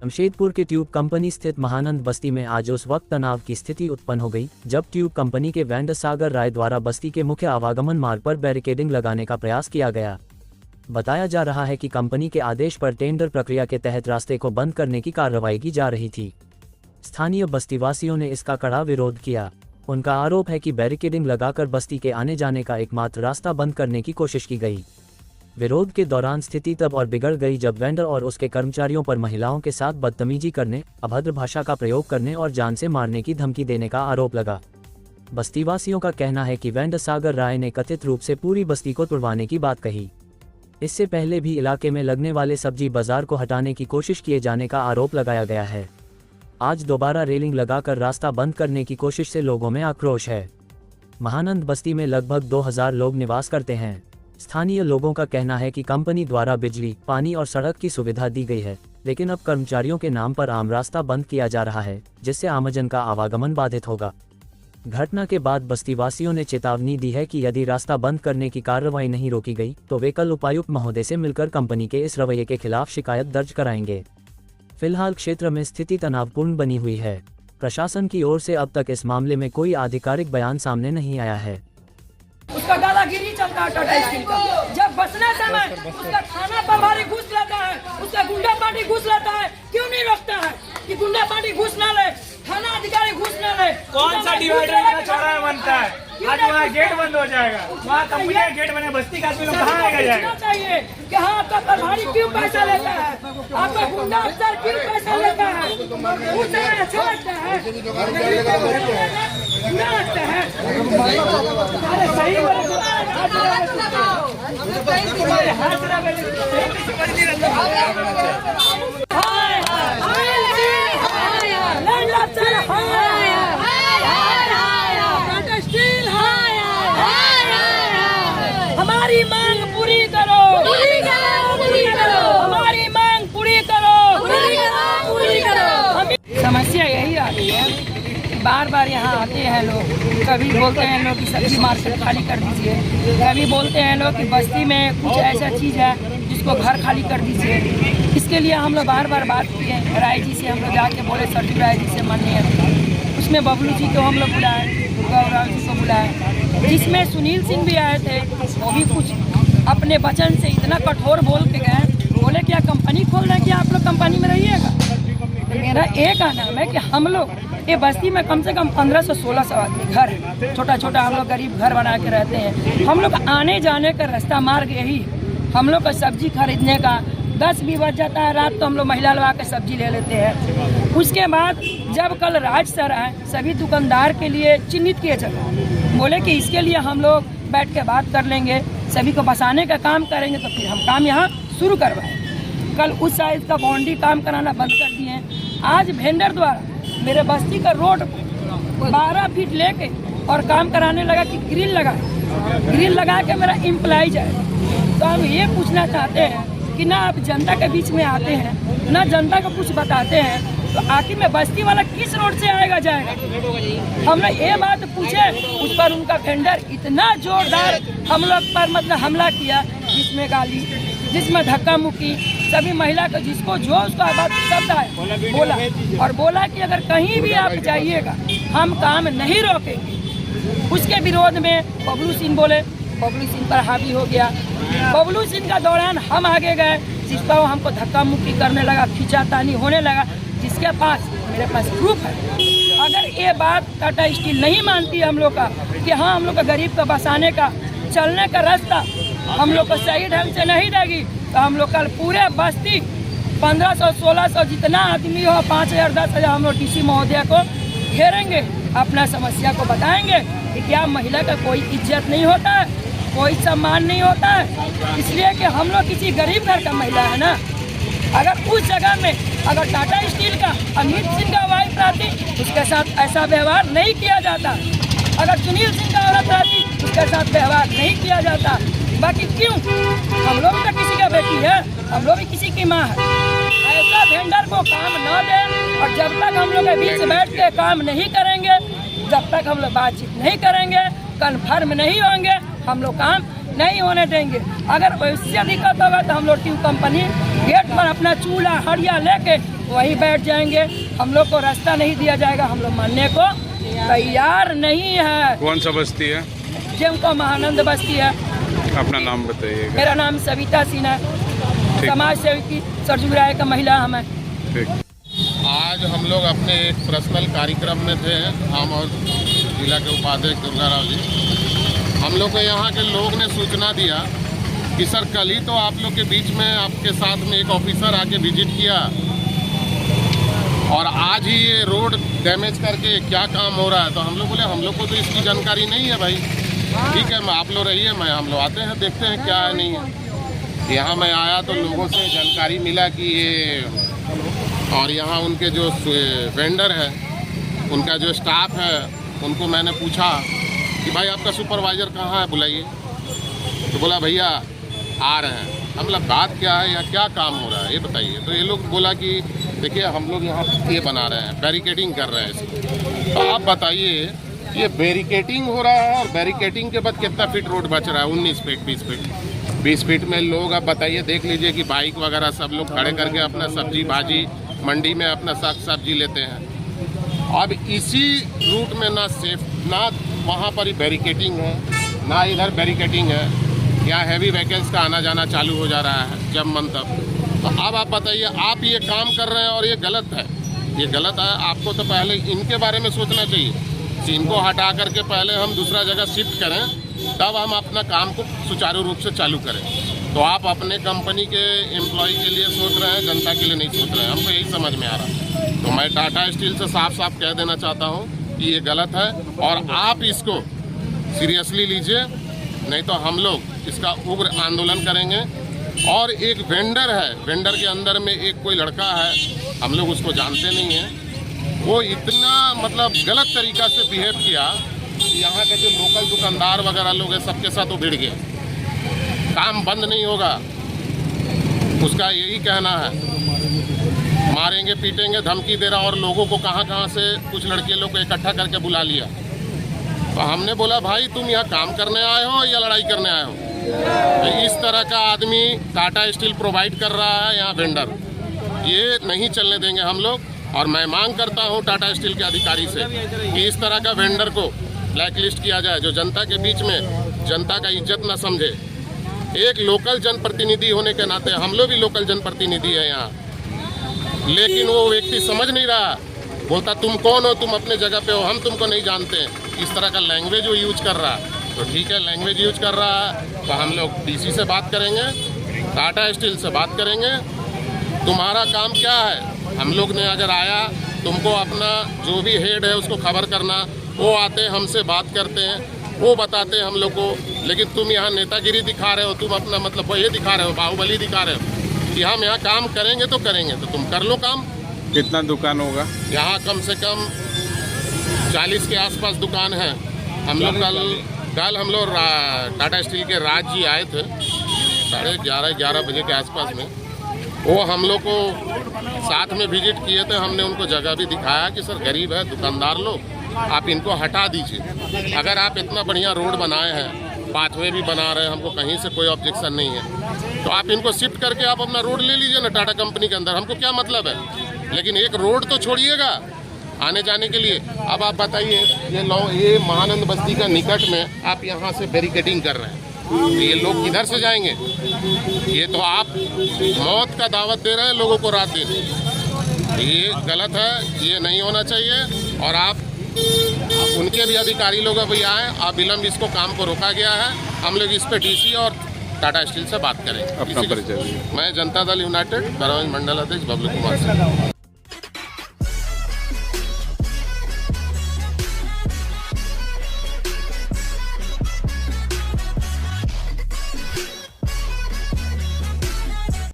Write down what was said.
जमशेदपुर के tube company स्थित महानंद बस्ती में आज उस वक्त तनाव की स्थिति उत्पन्न हो गई जब ट्यूब कंपनी के वेंडर सागर राय द्वारा बस्ती के मुख्य आवागमन मार्ग पर बैरिकेडिंग लगाने का प्रयास किया गया। बताया जा रहा है कि कंपनी के आदेश पर टेंडर प्रक्रिया के तहत रास्ते को बंद करने की कार्रवाई की जा रही थी। स्थानीय बस्तीवासियों ने इसका कड़ा विरोध किया। उनका आरोप है कि बैरिकेडिंग लगाकर बस्ती के आने जाने का एकमात्र रास्ता बंद करने की कोशिश की गई। विरोध के दौरान स्थिति तब और बिगड़ गई जब वेंडर और उसके कर्मचारियों पर महिलाओं के साथ बदतमीजी करने, अभद्र भाषा का प्रयोग करने और जान से मारने की धमकी देने का आरोप लगा। बस्तीवासियों का कहना है कि वेंडर सागर राय ने कथित रूप से पूरी बस्ती को तुड़वाने की बात कही। इससे पहले भी इलाके में लगने वाले सब्जी बाजार को हटाने की कोशिश किए जाने का आरोप लगाया गया है। आज दोबारा रेलिंग लगाकर रास्ता बंद करने की कोशिश से लोगों में आक्रोश है। महानंद बस्ती में लगभग 2000 लोग निवास करते हैं। स्थानीय लोगों का कहना है कि कंपनी द्वारा बिजली, पानी और सड़क की सुविधा दी गई है, लेकिन अब कर्मचारियों के नाम पर आम रास्ता बंद किया जा रहा है, जिससे आमजन का आवागमन बाधित होगा। घटना के बाद बस्तीवासियों ने चेतावनी दी है कि यदि रास्ता बंद करने की कार्रवाई नहीं रोकी गई तो वे कल उपायुक्त महोदय से मिलकर कंपनी के इस रवैये के खिलाफ शिकायत दर्ज कराएंगे। फिलहाल क्षेत्र में स्थिति तनावपूर्ण बनी हुई है। प्रशासन की ओर से अब तक इस मामले में कोई आधिकारिक बयान सामने नहीं आया है। उसका दादागिरी चलता है टाटा स्टील का। जब बसने समय उसका थाना प्रभारी घुस लेता है, उसका गुंडा पार्टी घुस लेता है, क्यों नहीं रोकता है कि गुंडा पार्टी घुस न ले, थाना अधिकारी घुस न ले? कौन सा डिवाइडर का चौराहा बनता है? आज वहाँ गेट बंद हो जाएगा, वहाँ कंपनी का गेट बने, बस्ती का आदमी लोग कहाँ आएगा जाएगा? चाहिए कि हाँ आपका प्रभारी क्यों पैसा लेता है, आपका गुंडा अफसर क्यों पैसा लेता है? अच्छा लगता है, बुरा लगता है। अरे सही हमारी मांग पूरी करो, हमारी मांग पूरी करो। समस्या यही आती है, बार बार यहाँ आते हैं लोग, कभी बोलते हैं लोग कि सब्जी मार्केट खाली कर दीजिए, कभी बोलते हैं लोग कि बस्ती में कुछ ऐसा चीज़ है जिसको घर खाली कर दीजिए। इसके लिए हम लोग बार बार बात किए, राय जी से हम लोग जाके बोले सरजू राय जी से माननीय, उसमें बबलू जी को हम लोग बुलाए, गौरव जी को बुलाए, जिसमें सुनील सिंह भी आए थे। वो भी कुछ अपने वचन से इतना कठोर बोल के गए, बोले क्या कंपनी खोलना है, क्या आप लोग कंपनी में रहिएगा? मेरा एक नाम है कि हम लोग ये बस्ती में कम से कम 1500-1600 आदमी घर है, छोटा छोटा हम लोग गरीब घर बना के रहते हैं। हम लोग आने जाने का रास्ता मार्ग यही, हम लोग का सब्जी खरीदने का 10 भी बज जाता है रात, तो हम लोग महिला लगा के सब्जी ले लेते हैं। उसके बाद जब कल राज सर आए, सभी दुकानदार के लिए चिन्हित किए जगह, बोले कि इसके लिए हम लोग बैठ के बात कर लेंगे, सभी को बसाने का काम करेंगे, तो फिर हम काम यहाँ शुरू करवाएं। कल उस साइज का बाउंड्री काम कराना बंद कर दिए। आज वेंडर द्वारा मेरे बस्ती का रोड 12 फीट लेके और काम कराने लगा कि ग्रिल लगा के मेरा एम्प्लॉय जाए। तो हम ये पूछना चाहते हैं कि ना आप जनता के बीच में आते हैं, ना जनता को कुछ बताते हैं, तो आखिर में बस्ती वाला किस रोड से आएगा जाएगा? हमने ये बात पूछे, उस पर उनका वेंडर इतना जोरदार हम लोग पर मतलब हमला किया, जिसमें गाली, जिसमें धक्का मुक्की, सभी महिला को जिसको जो उसका बात शब्द आया बोला, और बोला कि अगर कहीं भी आप जाइएगा हम काम नहीं रोकेंगे। उसके विरोध में बबलू सिंह बोले, बबलू सिंह पर हावी हो गया। बबलू सिंह का दौरान हम आगे गए, जिस पर हमको धक्का मुक्की करने लगा, खींचातानी होने लगा, जिसके पास मेरे पास प्रूफ है। अगर ये बात टाटा स्टील नहीं मानती हम लोग का कि हाँ हम लोग का गरीब को बसाने का चलने का रास्ता हम लोग को सही ढंग से नहीं देगी, तो हम लोग कल पूरे बस्ती 1500-1600 जितना आदमी हो, 5000 10,000 हम लोग डीसी महोदय को घेरेंगे, अपना समस्या को बताएंगे कि क्या महिला का कोई इज्जत नहीं होता है, कोई सम्मान नहीं होता है। इसलिए कि हम लोग किसी गरीब घर का महिला है ना। अगर उस जगह में अगर टाटा स्टील का अमित सिंह का वाइफ रहती, उसके साथ ऐसा व्यवहार नहीं किया जाता। अगर सुनील सिंह का औरत रहती, उसके साथ व्यवहार नहीं किया जाता। बाकी क्यों? हम लोग तो किसी का बेटी है, हम लोग भी किसी की माँ है। ऐसा वेंडर को काम न दे, और जब तक हम लोग के बीच बैठ के काम नहीं करेंगे, जब तक हम लोग बातचीत नहीं करेंगे, कन्फर्म नहीं होंगे, हम लोग काम नहीं होने देंगे। अगर वैसे दिक्कत होगा तो हम लोग ट्यूब कंपनी गेट पर अपना चूल्हा हड़िया लेके वहीं बैठ जाएंगे। हम लोग को रास्ता नहीं दिया जाएगा, हम लोग मानने को तैयार नहीं है। कौन सा बस्ती है? जिनको महानंद बस्ती है। अपना नाम बताइएगा। मेरा नाम सविता सिन्हा है, समाज सेवकी सरजू राय का महिला हम है। आज हम लोग अपने एक पर्सनल कार्यक्रम में थे, हम और जिला के उपाध्यक्ष दुर्गा राव जी। हम लोग को यहाँ के लोग ने सूचना दिया कि सर कल ही तो आप लोग के बीच में आपके साथ में एक ऑफिसर आके विजिट किया और आज ही ये रोड डैमेज करके क्या काम हो रहा है। तो हम लोग बोले हम लोग को तो इसकी जानकारी नहीं है भाई। ठीक है, मैं आप लोग रहिए, मैं हम लोग आते हैं देखते हैं क्या है नहीं है। यहाँ मैं आया तो लोगों से जानकारी मिला कि ये, और यहाँ उनके जो वेंडर है, उनका जो स्टाफ है, उनको मैंने पूछा कि भाई आपका सुपरवाइज़र कहाँ है, बुलाइए। तो बोला भैया आ रहे हैं। हम बोला बात क्या है या क्या काम हो रहा है ये बताइए। तो ये लोग बोला कि देखिए हम लोग यहाँ ये बना रहे हैं, बैरिकेडिंग कर रहे हैं इसकी। तो आप बताइए ये बैरिकेडिंग हो रहा है और बैरिकेडिंग के बाद कितना फीट रोड बच रहा है? 19 फीट, 20 फीट। 20 फीट में लोग, अब बताइए, देख लीजिए कि बाइक वगैरह सब लोग खड़े करके अपना सब्जी भाजी मंडी में अपना साग सब्जी लेते हैं। अब इसी रूट में ना सेफ, ना वहाँ पर ही बैरिकेडिंग है, ना इधर बैरिकेडिंग है। यहाँ हैवी व्हीकल्स का आना जाना चालू हो जा रहा है जब मन तब। तो अब आप बताइए, आप ये काम कर रहे हैं और ये गलत है, ये गलत है। आपको तो पहले इनके बारे में सोचना चाहिए। इनको हटा करके पहले हम दूसरा जगह शिफ्ट करें, तब हम अपना काम को सुचारू रूप से चालू करें। तो आप अपने कंपनी के एम्प्लॉय के लिए सोच रहे हैं, जनता के लिए नहीं सोच रहे हैं। हमको यही समझ में आ रहा है। तो मैं टाटा स्टील से साफ साफ कह देना चाहता हूँ कि ये गलत है और आप इसको सीरियसली लीजिए, नहीं तो हम लोग इसका उग्र आंदोलन करेंगे। और एक वेंडर है, वेंडर के अंदर में एक कोई लड़का है, हम लोग उसको जानते नहीं हैं, वो इतना मतलब गलत तरीक़ा से बिहेव किया कि यहाँ के जो लोकल दुकानदार वगैरह लोग हैं सबके साथ वो भिड़ गए। काम बंद नहीं होगा, उसका यही कहना है। मारेंगे पीटेंगे धमकी दे रहा और लोगों को कहाँ से कुछ लड़के लोग को इकट्ठा करके बुला लिया। तो हमने बोला भाई तुम यहाँ काम करने आए हो या लड़ाई करने आए हो? तो इस तरह का आदमी टाटा स्टील प्रोवाइड कर रहा है यहाँ वेंडर, ये नहीं चलने देंगे हम लोग। और मैं मांग करता हूँ टाटा स्टील के अधिकारी से कि इस तरह का वेंडर को ब्लैक लिस्ट किया जाए, जो जनता के बीच में जनता का इज्जत न समझे। एक लोकल जनप्रतिनिधि होने के नाते हम लोग भी लोकल जनप्रतिनिधि है यहाँ, लेकिन वो व्यक्ति समझ नहीं रहा, बोलता तुम कौन हो, तुम अपने जगह पे हो, हम तुमको नहीं जानते। इस तरह का लैंग्वेज वो यूज कर रहा है। तो ठीक है, लैंग्वेज यूज कर रहा है तो हम लोग डीसी से बात करेंगे, टाटा स्टील से बात करेंगे। तुम्हारा काम क्या है? हम लोग ने अगर आया, तुमको अपना जो भी हेड है उसको खबर करना, वो आते हमसे बात करते हैं, वो बताते हैं हम लोग को। लेकिन तुम यहाँ नेतागिरी दिखा रहे हो, तुम अपना मतलब ये दिखा रहे हो, बाहुबली दिखा रहे हो कि हम यहाँ काम करेंगे तो करेंगे। तो तुम कर लो काम। कितना दुकान होगा यहाँ? कम से कम 40 के आसपास दुकान है। हम लोग कल हम लोग टाटा स्टील के राज जी आए थे 11:30 बजे के आसपास में। वो हम लोग को साथ में विजिट किए थे। हमने उनको जगह भी दिखाया कि सर गरीब है दुकानदार लोग, आप इनको हटा दीजिए। अगर आप इतना बढ़िया रोड बनाए हैं, पाथवे भी बना रहे हैं, हमको कहीं से कोई ऑब्जेक्शन नहीं है, तो आप इनको शिफ्ट करके आप अपना रोड ले लीजिए ना टाटा कंपनी के अंदर, हमको क्या मतलब है। लेकिन एक रोड तो छोड़िएगा आने जाने के लिए। अब आप बताइए, ये महानंद बस्ती का निकट में आप यहाँ से बैरिकेडिंग कर रहे हैं, तो ये लोग किधर से जाएंगे? ये तो आप मौत का दावत दे रहे हैं लोगों को रात दिन। ये गलत है, ये नहीं होना चाहिए। और आप उनके भी अधिकारी लोग अभी आए, अविलंब इसको काम को रोका गया है। हम लोग इस पे डीसी और टाटा स्टील से बात करें। अपना परिचय? मैं जनता दल यूनाइटेड बरौनी मंडल अध्यक्ष बबलू कुमार सिंह।